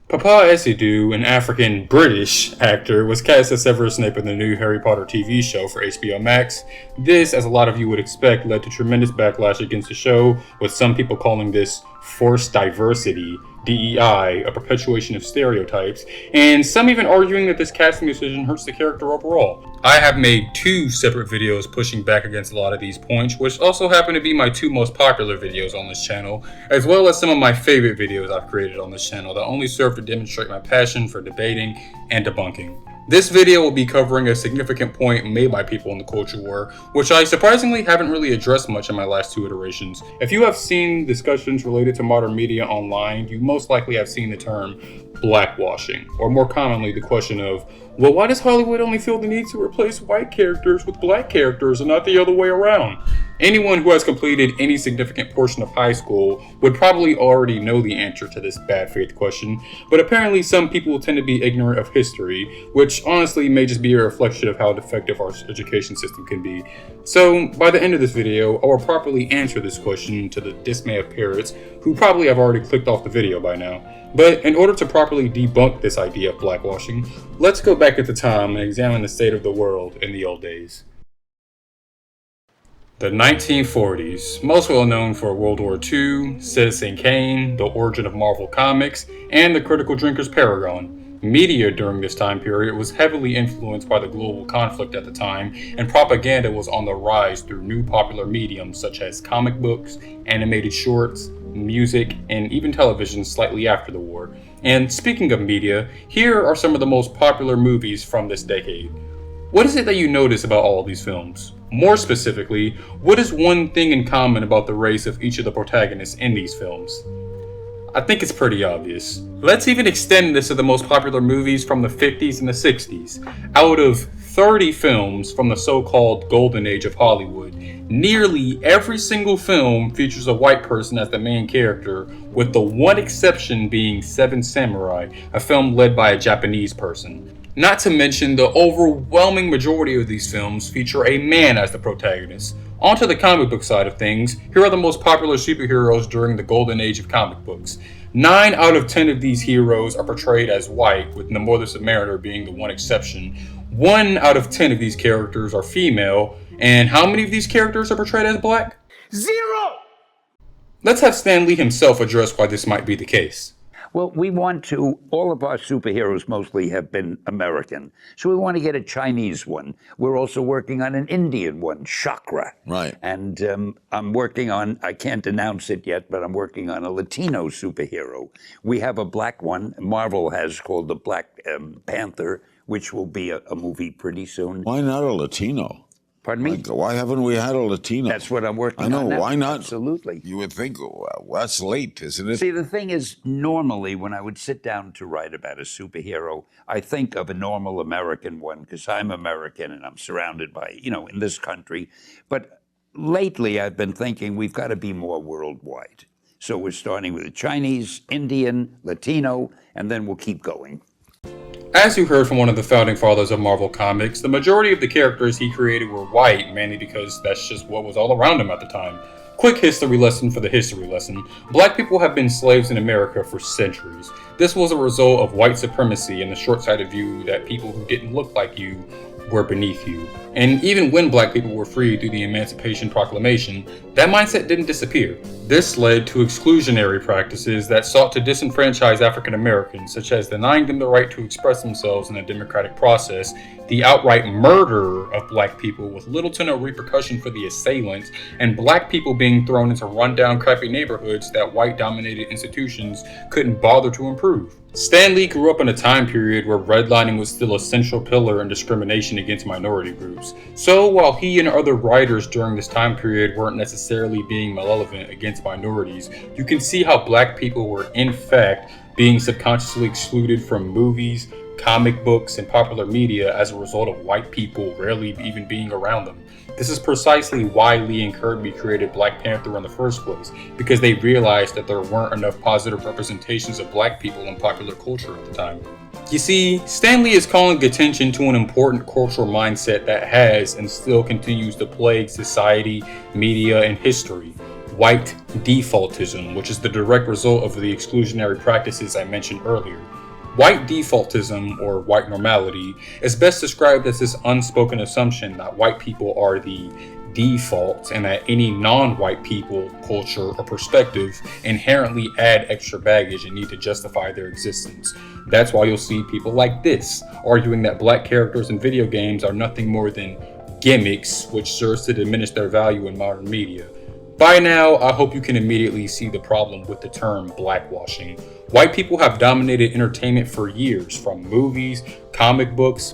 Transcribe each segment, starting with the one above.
Papa Esidu, an African-British actor, was cast as Severus Snape in the new Harry Potter TV show for HBO Max. This, as a lot of you would expect, led to tremendous backlash against the show, with some people calling this forced diversity, DEI, a perpetuation of stereotypes, and some even arguing that this casting decision hurts the character overall. I have made 2 separate videos pushing back against a lot of these points, which also happen to be my 2 most popular videos on this channel, as well as some of my favorite videos I've created on this channel that only serve to demonstrate my passion for debating and debunking. This video will be covering a significant point made by people in the culture war, which I surprisingly haven't really addressed much in my last 2 iterations. If you have seen discussions related to modern media online, you most likely have seen the term blackwashing, or more commonly the question of, well, why does Hollywood only feel the need to replace white characters with black characters and not the other way around? Anyone who has completed any significant portion of high school would probably already know the answer to this bad faith question, but apparently some people tend to be ignorant of history, which honestly may just be a reflection of how defective our education system can be. So, by the end of this video, I will properly answer this question to the dismay of parents who probably have already clicked off the video by now. But in order to properly debunk this idea of blackwashing, let's go back at the time and examine the state of the world in the old days. The 1940s, most well known for World War II, Citizen Kane, the origin of Marvel Comics, and the critical drinker's paragon. Media during this time period was heavily influenced by the global conflict at the time, and propaganda was on the rise through new popular mediums such as comic books, animated shorts, music, and even television slightly after the war. And speaking of media, here are some of the most popular movies from this decade. What is it that you notice about all of these films? More specifically, what is one thing in common about the race of each of the protagonists in these films? I think it's pretty obvious. Let's even extend this to the most popular movies from the 50s and the 60s. Out of 30 films from the so-called golden age of Hollywood, nearly every single film features a white person as the main character, with the one exception being Seven Samurai, a film led by a Japanese person. Not to mention, the overwhelming majority of these films feature a man as the protagonist. Onto the comic book side of things, here are the most popular superheroes during the golden age of comic books. 9 out of 10 of these heroes are portrayed as white, with Namor the Submariner being the one exception. 1 out of 10 of these characters are female, and how many of these characters are portrayed as black? 0! Let's have Stan Lee himself address why this might be the case. Well, we want to, all of our superheroes mostly have been American. So we want to get a Chinese one. We're also working on an Indian one, Chakra. Right. And I'm working on, I can't announce it yet, but I'm working on a Latino superhero. We have a black one, Marvel has, called the Black Panther, which will be a movie pretty soon. Why not a Latino? Pardon me? Like, why haven't we had a Latino? That's what I'm working on. I know, now. why not? Absolutely. You would think, well, that's late, isn't it? See, the thing is, normally when I would sit down to write about a superhero, I think of a normal American one, because I'm American and I'm surrounded by, in this country. But lately I've been thinking we've got to be more worldwide. So we're starting with a Chinese, Indian, Latino, and then we'll keep going. As you heard from one of the founding fathers of Marvel Comics, the majority of the characters he created were white, mainly because that's just what was all around him at the time. Quick history lesson for the history lesson. Black people have been slaves in America for centuries. This was a result of white supremacy and the short-sighted view that people who didn't look like you were beneath you. And even when black people were freed through the Emancipation Proclamation, that mindset didn't disappear. This led to exclusionary practices that sought to disenfranchise African Americans, such as denying them the right to express themselves in a democratic process, the outright murder of black people with little to no repercussion for the assailants, and black people being thrown into rundown, crappy neighborhoods that white-dominated institutions couldn't bother to improve. Stan Lee grew up in a time period where redlining was still a central pillar in discrimination against minority groups. So while he and other writers during this time period weren't necessarily being malevolent against minorities, you can see how black people were in fact being subconsciously excluded from movies, comic books, and popular media as a result of white people rarely even being around them. This is precisely why Lee and Kirby created Black Panther in the first place, because they realized that there weren't enough positive representations of black people in popular culture at the time. You see, Stan Lee is calling attention to an important cultural mindset that has and still continues to plague society, media, and history: white defaultism, which is the direct result of the exclusionary practices I mentioned earlier. White defaultism, or white normality, is best described as this unspoken assumption that white people are the default and that any non-white people, culture, or perspective inherently add extra baggage and need to justify their existence. That's why you'll see people like this arguing that black characters in video games are nothing more than gimmicks, which serves to diminish their value in modern media. By now, I hope you can immediately see the problem with the term blackwashing. White people have dominated entertainment for years, from movies, comic books,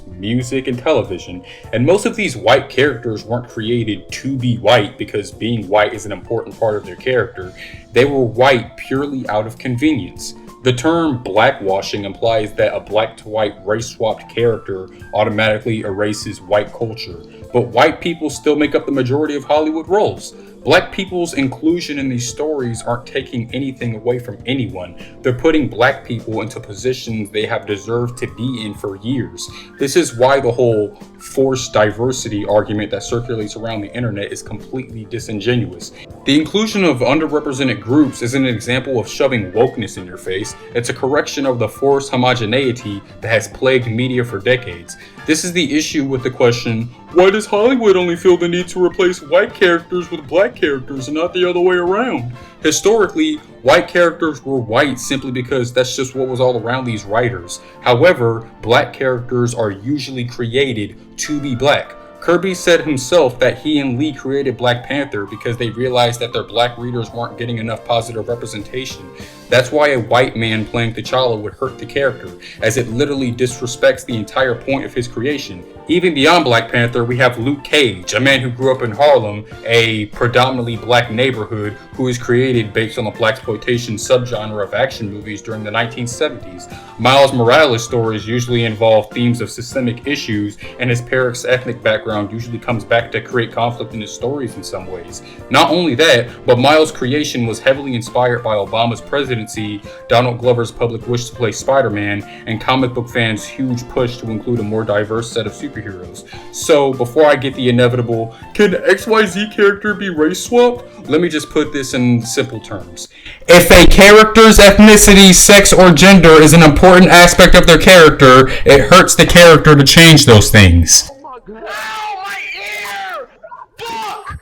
music, and television. And most of these white characters weren't created to be white because being white is an important part of their character. They were white purely out of convenience. The term blackwashing implies that a black to white race-swapped character automatically erases white culture, but white people still make up the majority of Hollywood roles. Black people's inclusion in these stories aren't taking anything away from anyone. They're putting black people into positions they have deserved to be in for years. This is why the whole forced diversity argument that circulates around the internet is completely disingenuous. The inclusion of underrepresented groups isn't an example of shoving wokeness in your face. It's a correction of the forced homogeneity that has plagued media for decades. This is the issue with the question, why does Hollywood only feel the need to replace white characters with black characters and not the other way around? Historically, white characters were white simply because that's just what was all around these writers. However, black characters are usually created to be black. Kirby said himself that he and Lee created Black Panther because they realized that their black readers weren't getting enough positive representation. That's why a white man playing T'Challa would hurt the character, as it literally disrespects the entire point of his creation. Even beyond Black Panther, we have Luke Cage, a man who grew up in Harlem, a predominantly black neighborhood, who was created based on the blaxploitation subgenre of action movies during the 1970s. Miles Morales' stories usually involve themes of systemic issues, and his parents' ethnic background usually comes back to create conflict in his stories in some ways. Not only that, but Miles' creation was heavily inspired by Obama's presidency, Donald Glover's public wish to play Spider-Man, and comic book fans' huge push to include a more diverse set of superheroes. So, before I get the inevitable, can XYZ character be race swapped? Let me just put this in simple terms. If a character's ethnicity, sex, or gender is an important aspect of their character, it hurts the character to change those things. Oh my ear! Fuck!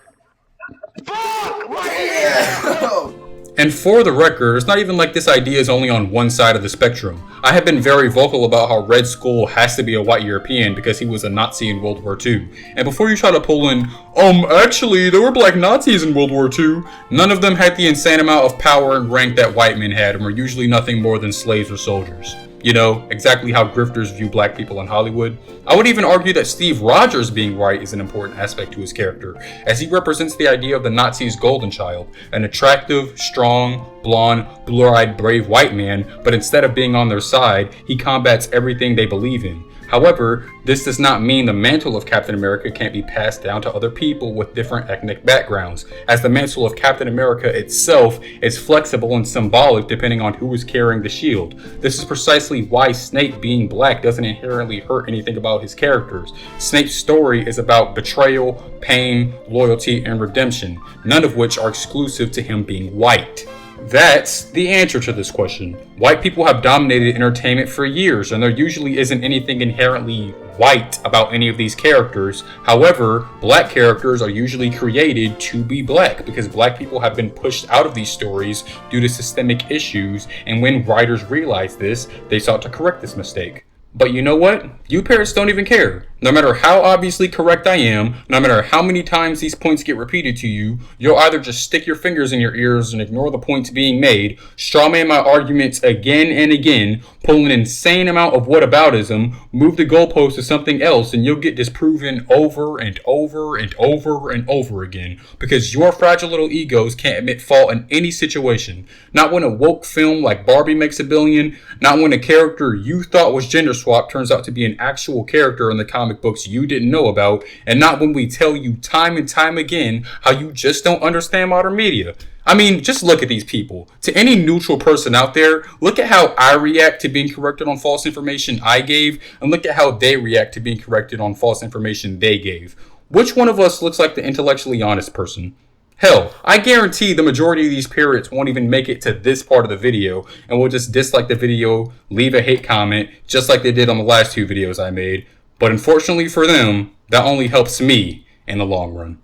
Fuck! My ear! And for the record, it's not even like this idea is only on one side of the spectrum. I have been very vocal about how Red Skull has to be a white European because he was a Nazi in World War II. And before you try to pull in, actually, there were black Nazis in World War II, none of them had the insane amount of power and rank that white men had and were usually nothing more than slaves or soldiers. You know, exactly how grifters view black people in Hollywood. I would even argue that Steve Rogers being white is an important aspect to his character, as he represents the idea of the Nazis' golden child, an attractive, strong, blonde, blue-eyed, brave white man, but instead of being on their side, he combats everything they believe in. However, this does not mean the mantle of Captain America can't be passed down to other people with different ethnic backgrounds, as the mantle of Captain America itself is flexible and symbolic depending on who is carrying the shield. This is precisely why Snape being black doesn't inherently hurt anything about his characters. Snape's story is about betrayal, pain, loyalty, and redemption, none of which are exclusive to him being white. That's the answer to this question. White people have dominated entertainment for years, and there usually isn't anything inherently white about any of these characters. However, black characters are usually created to be black because black people have been pushed out of these stories due to systemic issues, and when writers realized this, they sought to correct this mistake. But you know what? You parents don't even care. No matter how obviously correct I am, no matter how many times these points get repeated to you, you'll either just stick your fingers in your ears and ignore the points being made, strawman my arguments again and again, pull an insane amount of whataboutism, move the goalpost to something else, and you'll get disproven over and over and over and over again. Because your fragile little egos can't admit fault in any situation. Not when a woke film like Barbie makes a billion, not when a character you thought was gender swap turns out to be an actual character in the comic books you didn't know about, and not when we tell you time and time again how you just don't understand modern media. I mean, just look at these people. To any neutral person out there, look at how I react to being corrected on false information I gave, and look at how they react to being corrected on false information they gave. Which one of us looks like the intellectually honest person? Hell, I guarantee the majority of these parrots won't even make it to this part of the video and will just dislike the video, leave a hate comment, just like they did on the last 2 videos I made. But unfortunately for them, that only helps me in the long run.